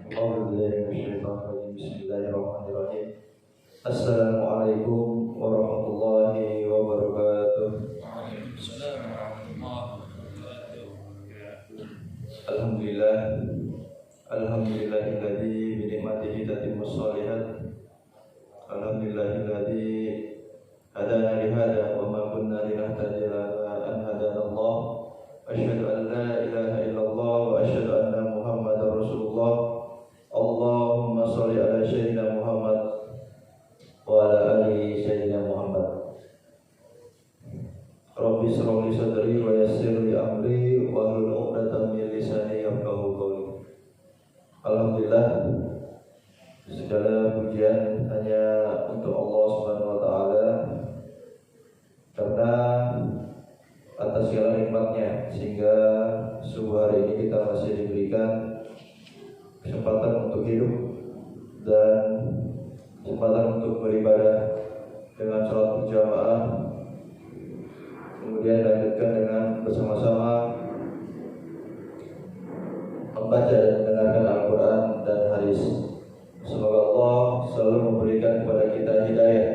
Bismillahirrahmanirrahim. Assalamualaikum warahmatullahi wabarakatuh. Alhamdulillah. Alhamdulillahilladzi bi ni'matihi tatimmus shalihat. Alhamdulillahilladzi hadana li hada wa ma kunna linahtadiya lawla an hadana Allah. Asyhadu an la ilaha illallah wa asyhadu anna Muhammadar Rasulullah. Allahumma sholli ala sayyidina Muhammad wa ala ali sayyidina Muhammad. Rabbi shrah li sadri wa yassir li amri wa hlul 'uqdatam min lisani yafqahu qawli. Alhamdulillah, segala pujian hanya untuk Allah Subhanahu wa taala karena atas segala nikmatnya sehingga subuh hari ini kita masih diberikan kesempatan untuk hidup dan kesempatan untuk beribadah dengan sholat berjamaah, kemudian dilanjutkan dengan bersama-sama membaca dan mendengarkan Al-Quran dan hadis. Semoga Allah selalu memberikan kepada kita hidayah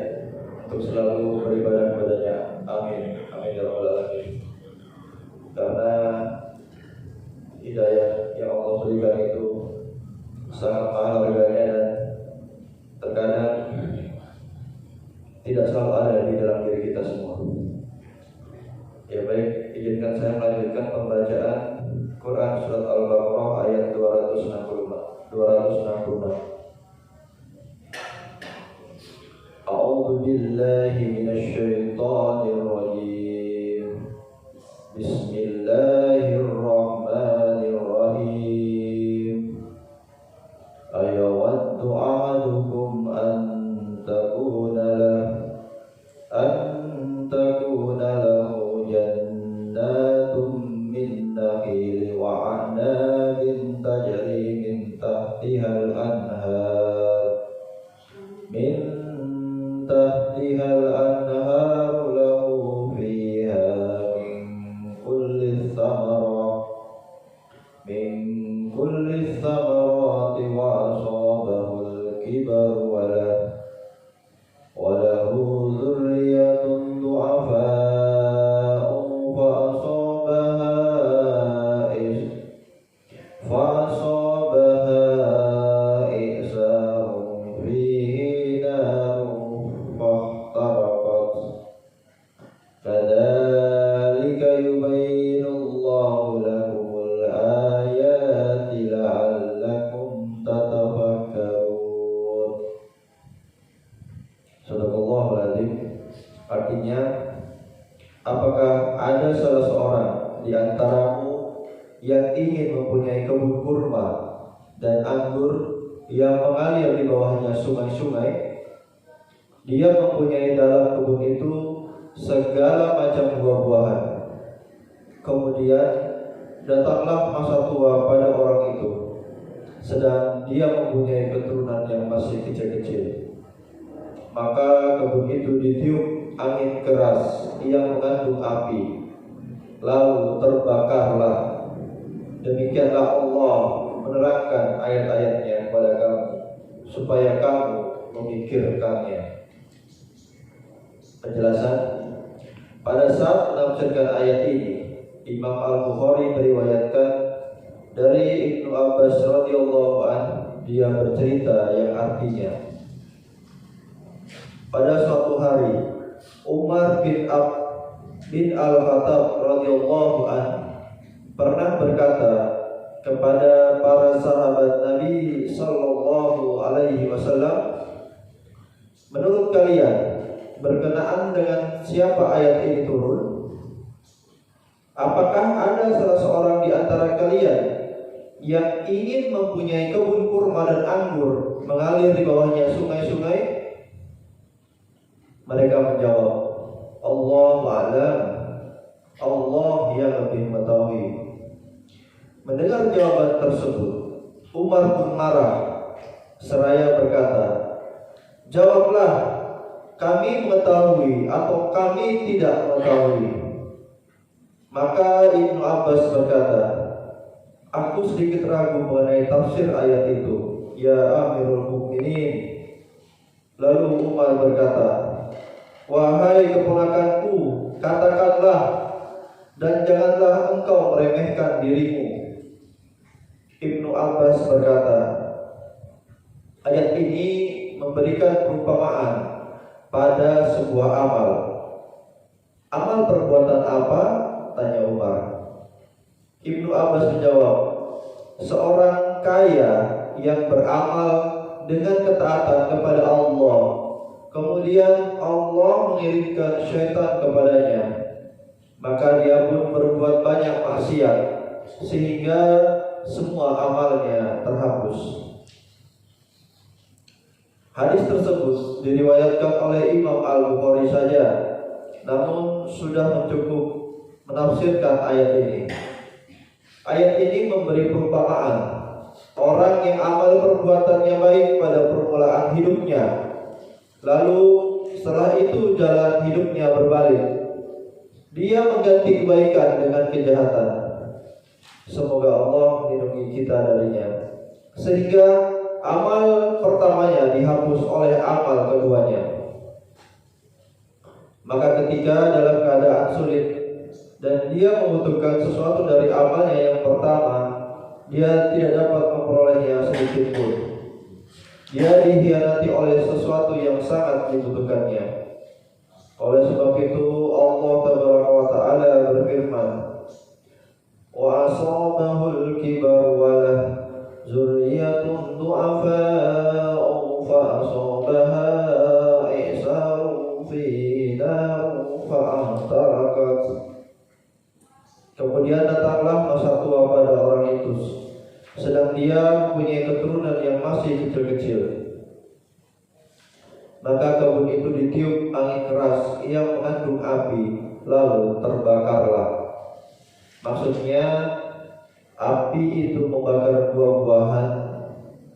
untuk selalu beribadah kepadanya. Amin. Amin ya rabbal alamin. Karena hidayah yang Allah berikan itu sangat mahal harganya dan terkadang tidak selalu ada di dalam diri kita semua. Ya baik, izinkan saya melanjutkan pembacaan Quran surat Al-Baqarah ayat 266. A'udzu billahi minasy syaithanir rajim. Bismillahirrahmanirrahim. Ayawaddu ahadukum an takuna lahu jannatun min nakhil wa a'nabin tajri min tahtihal anhar lahu fiha min kulli thamarati wa asabahul kibar wa lahu dzurriyyatun du'afa'u fa'asabaha i'sarun fihi narun fahtaraqat kadzalika yubayyinullahu lakumul ayati la'allakum tatafakkarun. Sadaqallahul adzim. Artinya, apakah ada salah seorang di antaramu yang ingin mempunyai kebun kurma dan anggur yang mengalir di bawahnya sungai-sungai? Dia mempunyai dalam kebun itu segala macam buah-buahan. Kemudian datanglah masa tua pada orang itu, sedang dia mempunyai keturunan yang masih kecil-kecil. Maka kebun itu ditiup angin keras yang mengandung api, lalu terbakarlah. Demikianlah Allah menerangkan ayat-ayatnya kepada kamu supaya kamu memikirkannya. Penjelasan: pada saat menafsirkan ayat ini, Imam Al-Bukhari meriwayatkan dari Ibnu Abbas radhiyallahu anhu, dia bercerita yang artinya, pada suatu hari Umar bin Al-Khattab radhiyallahu anhu pernah berkata kepada para sahabat Nabi sallallahu alaihi wasallam, menurut kalian berkenaan dengan siapa ayat ini turun? Apakah ada salah seorang di antara kalian yang ingin mempunyai kebun kurma dan anggur mengalir di bawahnya sungai-sungai? Mereka menjawab, Allahu a'lam, Allah yang lebih mengetahui. Mendengar jawaban tersebut, Umar pun marah seraya berkata, jawablah, kami mengetahui atau kami tidak mengetahui. Maka Ibnu Abbas berkata, Aku sedikit ragu mengenai tafsir ayat itu, ya Amirul Mukminin. Lalu Umar berkata, wahai keponakanku, katakanlah dan janganlah engkau meremehkan dirimu. Ibnu Abbas berkata, ayat ini memberikan perumpamaan pada sebuah amal. Amal perbuatan apa? Tanya Umar. Ibnu Abbas menjawab, seorang kaya yang beramal dengan ketaatan kepada Allah, kemudian Allah mengirimkan syaitan kepadanya, maka dia pun berbuat banyak maksiat sehingga semua amalnya terhapus. Hadis tersebut diriwayatkan oleh Imam Al-Bukhari saja, namun sudah mencukup menafsirkan ayat ini. Ayat ini memberi perumpamaan orang yang amal perbuatannya baik pada permulaan hidupnya, lalu setelah itu jalan hidupnya berbalik. Dia mengganti kebaikan dengan kejahatan. Semoga Allah melindungi kita darinya, sehingga amal pertamanya dihapus oleh amal keduanya. Maka ketika dalam keadaan sulit dan dia membutuhkan sesuatu dari amalnya yang pertama, dia tidak dapat memperolehnya sedikit pun. Dia dikhianati oleh sesuatu yang sangat dibutuhkannya. Oleh sebab itu Allah Tabaraka wa Ta'ala berfirman, wa asabahul kibar walah zurriyatun du'afa'u fa asabaha i'sarun fi naru fa'ahtarakat. Kemudian datanglah masa tua pada orang itu, sedang dia mempunyai keturunan yang masih kecil-kecil. Maka kebun itu ditiup angin keras yang mengandung api, lalu terbakarlah. Maksudnya, api itu membakar buah-buahan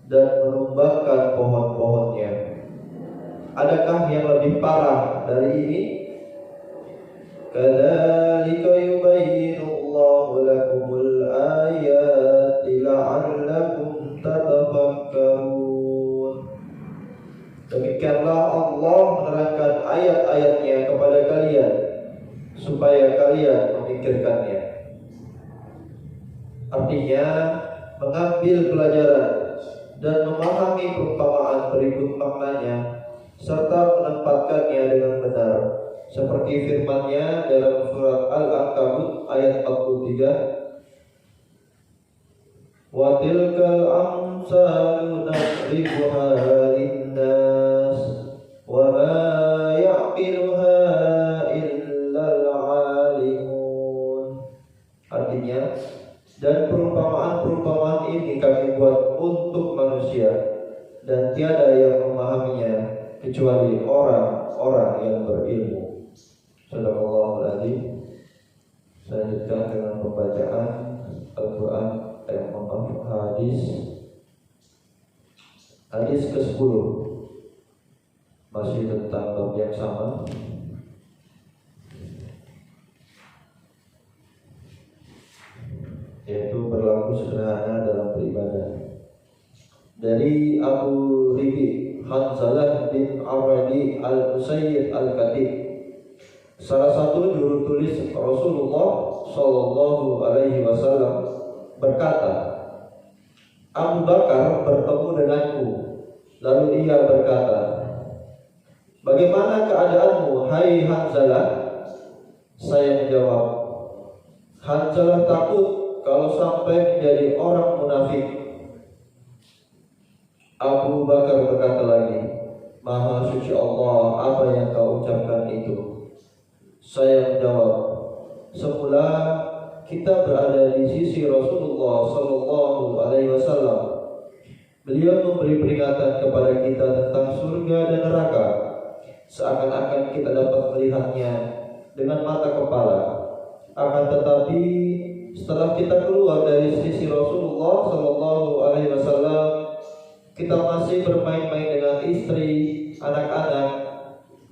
dan menumbangkan pohon-pohonnya. Adakah yang lebih parah dari ini? Kadzalika yubayyinu Allahu lakumul ayati la'allakum tatafakkarun. Demikianlah Allah menerangkan ayat-ayatnya kepada kalian supaya kalian memikirkannya. Artinya mengambil pelajaran dan memahami perumpamaan berikut maknanya serta menempatkannya dengan benar, seperti firman-Nya dalam surat Al-Ankabut ayat 43, wa tilkal amsalu nadribuha linnas wa ma ya'qiluha illal alimun. Artinya, dan perumpamaan-perumpamaan ini kami buat untuk manusia, dan tiada yang memahaminya kecuali orang-orang yang berilmu. Sadaqallahul adzim. Saya lanjutkan dengan pembacaan Al-Quran hadis ke-10, masih tentang bab yang sama, yaitu berlaku sederhana dalam beribadah. Dari Abu Ribi Hanzalah bin Aradi Al-Musayyid Al-Katib, salah satu juru tulis Rasulullah Sallallahu Alaihi Wasallam, berkata, Abu Bakar bertemu denganku, lalu ia berkata, bagaimana keadaanmu, hai Hanzalah? Saya menjawab, Hanzalah takut kalau sampai menjadi orang munafik. Abu Bakar berkata lagi, Maha suci Allah, apa yang kau ucapkan itu? Saya menjawab, semula kita berada di sisi Rasulullah Sallallahu Alaihi Wasallam. Beliau memberi peringatan kepada kita tentang surga dan neraka, seakan-akan kita dapat melihatnya dengan mata kepala. Akan tetapi setelah kita keluar dari sisi Rasulullah Sallallahu Alaihi Wasallam, kita masih bermain-main dengan istri, anak-anak,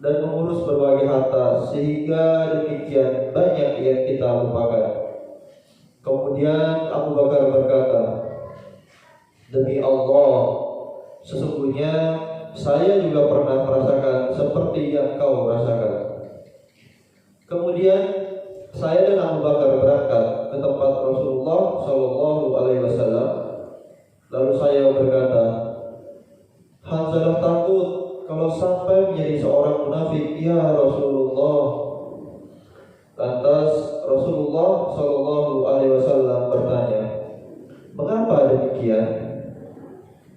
dan mengurus berbagai harta, sehingga demikian banyak yang kita lupakan. Kemudian Abu Bakar berkata, Allah, sesungguhnya saya juga pernah merasakan seperti yang kau rasakan. Kemudian saya dan Abu Bakar berangkat ke tempat Rasulullah Shallallahu Alaihi Wasallam. Lalu saya berkata, Hanzalah takut kalau sampai menjadi seorang munafik, ya Rasulullah. Lantas Rasulullah Shallallahu Alaihi Wasallam bertanya, mengapa demikian?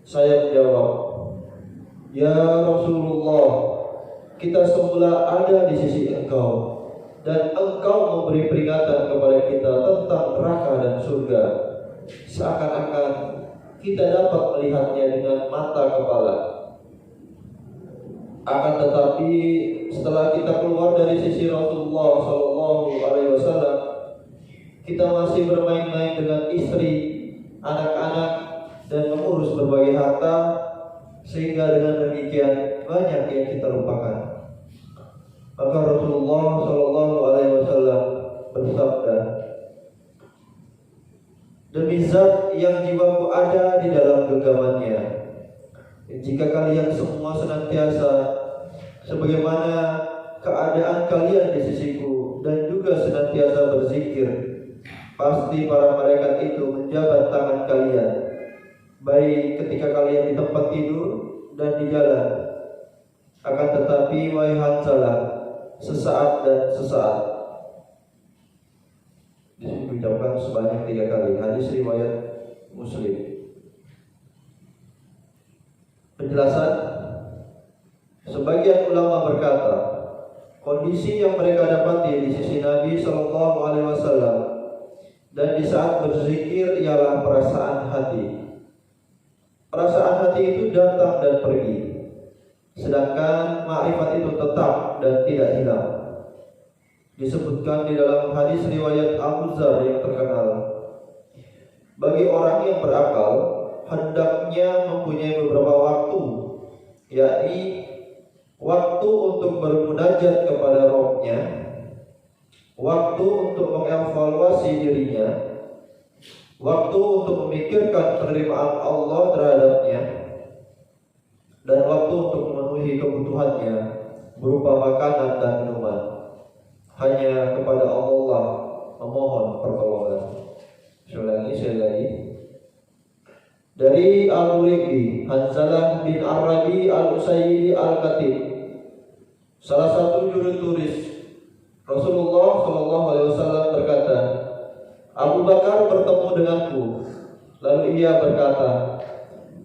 Saya menjawab, ya Rasulullah, kita semula ada di sisi engkau, dan engkau memberi peringatan kepada kita tentang neraka dan surga, seakan-akan kita dapat melihatnya dengan mata kepala. Akan tetapi setelah kita keluar dari sisi Rasulullah Shallallahu Alaihi Wasallam, kita masih bermain-main dengan istri, anak-anak, dan mengurus berbagai harta, sehingga dengan demikian banyak yang kita lupakan. Maka Rasulullah Shallallahu Alaihi Wasallam bersabda, demi zat yang jiwaku ada di dalam genggamannya, jika kalian semua senantiasa sebagaimana keadaan kalian di sisiku dan juga senantiasa berzikir, pasti para malaikat itu menjabat tangan kalian, baik ketika kalian di tempat tidur dan di jalan. Akan tetapi wahai Hanzalah, sesaat dan sesaat. Di sini diucapkan sebanyak 3 kali. Hadis riwayat Muslim. Penjelasan, sebagian ulama berkata, kondisi yang mereka dapati di sisi Nabi Shallallahu Alaihi Wasallam dan di saat berzikir ialah perasaan hati. Perasaan hati itu datang dan pergi, sedangkan ma'rifat itu tetap dan tidak hilang. Disebutkan di dalam hadis riwayat Abu Dzar yang terkenal, bagi orang yang berakal hendaknya mempunyai beberapa waktu, yakni waktu untuk bermunajat kepada Rabb-Nya, waktu untuk mengevaluasi dirinya, waktu untuk memikirkan penerimaan Allah terhadapnya, dan waktu untuk memenuhi kebutuhannya berupa makanan dan minuman. Hanya kepada Allah memohon pertolongan. Sekali lagi. Dari Al-Muridi, Hanzalah bin Ar-Rabi Al-Usayyidi Al-Khatib, salah satu juru tulis Rasulullah Shallallahu Alaihi Wasallam berkata, Abu Bakar bertemu denganku, lalu ia berkata,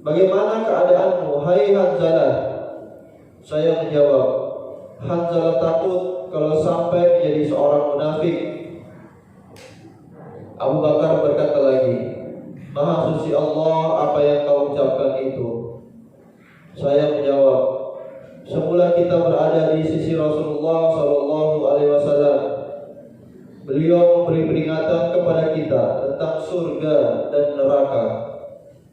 bagaimana keadaanmu, hai Hanzalah? Saya menjawab, Hanzalah takut kalau sampai menjadi seorang munafik. Abu Bakar berkata lagi, Maha suci Allah apa yang kau ucapkan itu. Saya menjawab, semula kita berada di sisi Rasulullah Shallallahu Alaihi Wasallam. Beliau memberi peringatan kepada kita tentang surga dan neraka,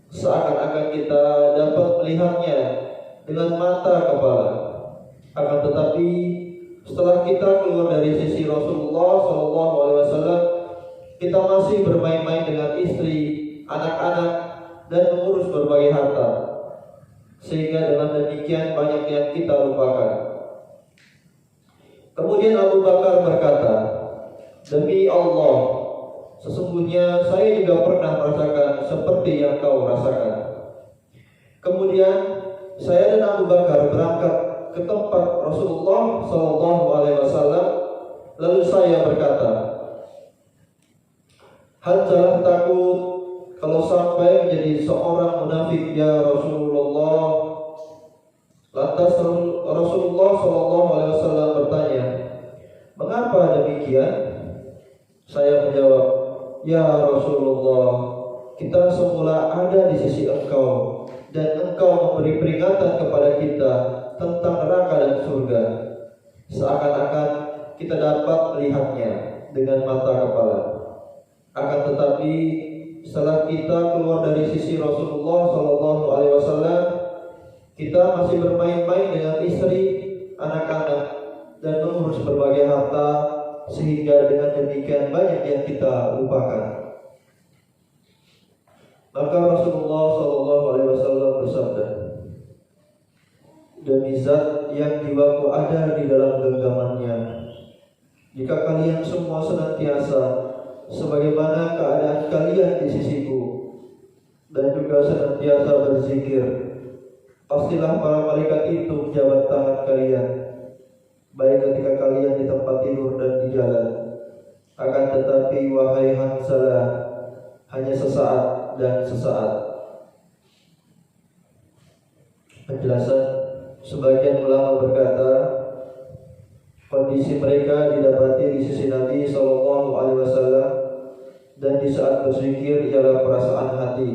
seakan-akan kita dapat melihatnya dengan mata kepala. Akan tetapi setelah kita keluar dari sisi Rasulullah Shallallahu Alaihi Wasallam, kita masih bermain-main dengan istri, anak-anak, dan mengurus berbagai harta, sehingga dengan demikian banyak yang kita lupakan. Kemudian Abu Bakar berkata, demi Allah, sesungguhnya saya juga pernah merasakan seperti yang kau rasakan. Kemudian saya dan Abu Bakar berangkat ke tempat Rasulullah Shallallahu Alaihi Wasallam. Lalu saya berkata, Hanzalah takut kalau sampai menjadi seorang munafik, ya Rasulullah. Lantas Rasulullah Shallallahu Alaihi Wasallam bertanya, mengapa demikian? Saya menjawab, ya Rasulullah, kita semula ada di sisi engkau, dan engkau memberi peringatan kepada kita tentang neraka dan surga, seakan-akan kita dapat melihatnya dengan mata kepala. Akan tetapi setelah kita keluar dari sisi Rasulullah Shallallahu Alaihi Wasallam, kita masih bermain-main dengan istri, anak-anak, dan mengurus berbagai harta, sehingga dengan demikian banyak yang kita lupakan. Maka Rasulullah SAW bersabda, demi zat yang jiwaku ada di dalam genggamannya, jika kalian semua senantiasa sebagaimana keadaan kalian di sisiku dan juga senantiasa berzikir, pastilah para malaikat itu menjabat tangan kalian, baik ketika kalian di tempat tidur dan di jalan. Akan tetapi wahai Hanzalah, hanya sesaat dan sesaat. Penjelasan, sebagian ulama berkata, kondisi mereka didapati di sisi Nabi SAW, dan di saat berzikir ialah perasaan hati.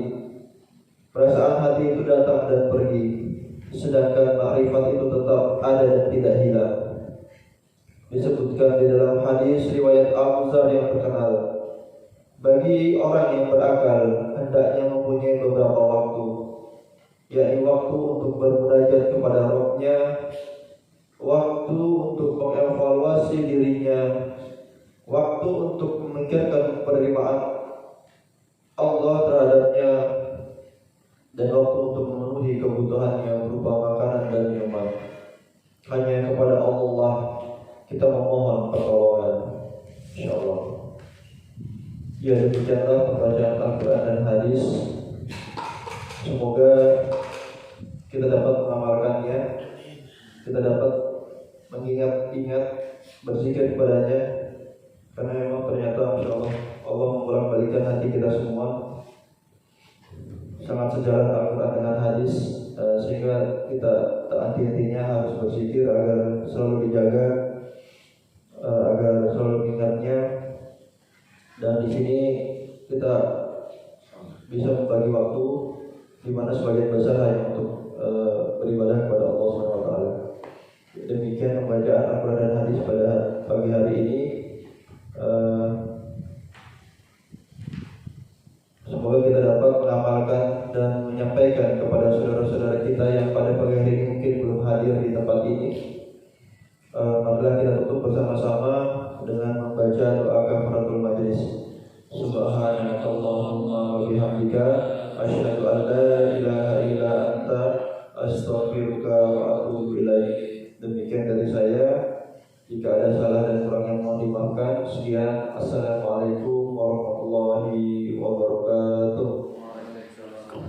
Perasaan hati itu datang dan pergi, sedangkan makrifat itu tetap ada dan tidak hilang. Disebutkan di dalam hadis riwayat Abu Dzar yang terkenal, bagi orang yang berakal hendaknya mempunyai beberapa waktu, yakni waktu untuk bermunajat kepada Rabb-Nya, waktu untuk mengevaluasi dirinya, waktu untuk memikirkan penerimaan Allah terhadapnya, dan waktu untuk memenuhi kebutuhannya berupa makanan dan minuman. Hanya kepada Allah kita memohon pertolongan, insyaallah. Ya, demikianlah pembacaan Al-Quran dan hadis. Semoga kita dapat mengamalkannya, kita dapat mengingat-ingat, berzikir kepadanya, karena memang ternyata insyaallah Allah membolak-balikkan hati kita semua. Sangat sejalan Al-Quran dengan hadis, sehingga kita tak henti-hentinya harus berzikir agar selalu dijaga, agar selalu mengingatnya. Dan di sini kita bisa membagi waktu di mana sebagian besar hanya untuk beribadah kepada Allah SWT. Demikian pembacaan Al-Quran dan hadis pada pagi hari ini. Semoga kita dapat mengamalkan dan menyampaikan kepada saudara-saudara kita yang pada pagi hari ini mungkin belum hadir di tempat ini. Marilah kita tutup bersama-sama dengan membaca doa kafaratul majlis. Subhanakallahumma wa bihamdika asyhadu an la ilaha illa anta astaghfiruka wa atubu ilaik. Demikian dari saya. Jika ada salah dan kurang yang mohon dimaafkan. Sekian, assalamualaikum